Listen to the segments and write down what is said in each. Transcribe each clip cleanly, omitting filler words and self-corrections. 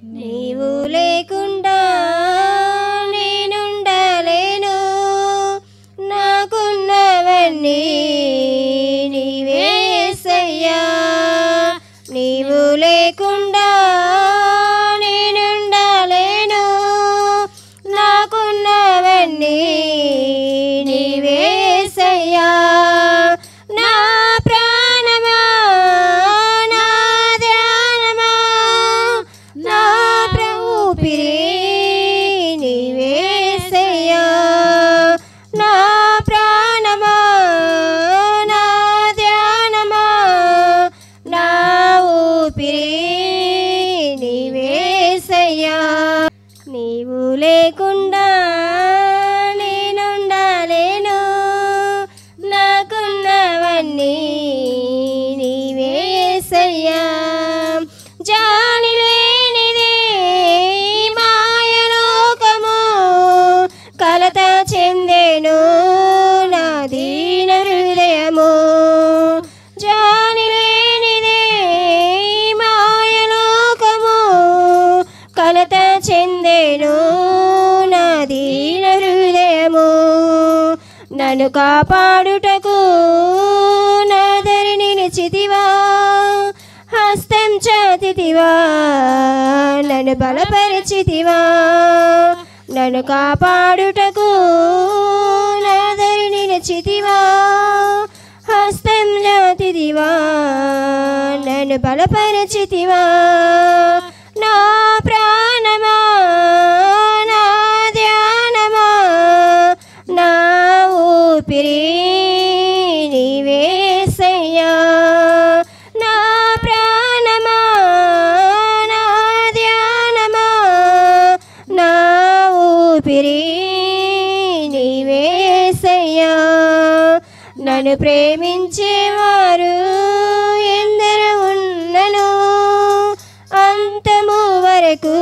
నీవు లేకుండా నేనుండలేను, నాకున్నవన్నీ నీవే యేసయ్యా. నీవు లేకుండా నేనుండలేను, నాకున్నవన్నీ నీవే యేసయ్యా. నా ప్రాణమా నా ధ్యానమా నా ఊపిరి నీవే యేసయ్యా. నా ప్రాణమా నా ధ్యానమా నా ఊపిరి నీవే యేసయ్యా. నీవు లేకుండా నేనుండలేను, నాకున్నవన్నీ నీవే యేసయ్యా. జాని లేనిదే మాయలోకము, కలత చెందెను నా దీన హృదయము. జాని లేనిదే మాయలోకము, కలత చెందెను నా దీన హృదయము. నన్ను కాపాడుటకు నాదరి నిలిచితివా, హస్తం చాతితివా, నన్ను బలపరిచితివా. నన్ను కాపాడుటకు నాదరి నిలిచితివా, హస్తం చాతితివా, నన్ను బలపరిచితివా. నా ప్రాణమా నా ధ్యానమా నా ఊపిరి నీవే యేసయ్యా. నా ప్రాణమా నా ధ్యానమా నా ఊపిరి నీవే యేసయ్యా. నన్ను ప్రేమించేవారు ఎందరు ఉన్నను, అంతము వరకు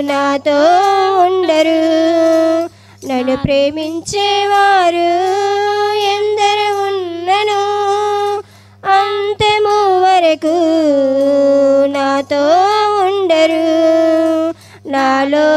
నాతో ఉండరు. నన్ను ప్రేమించేవారు ఎందరు ఉన్నను, అంతము వరకు నాతో ఉండరు. నాలో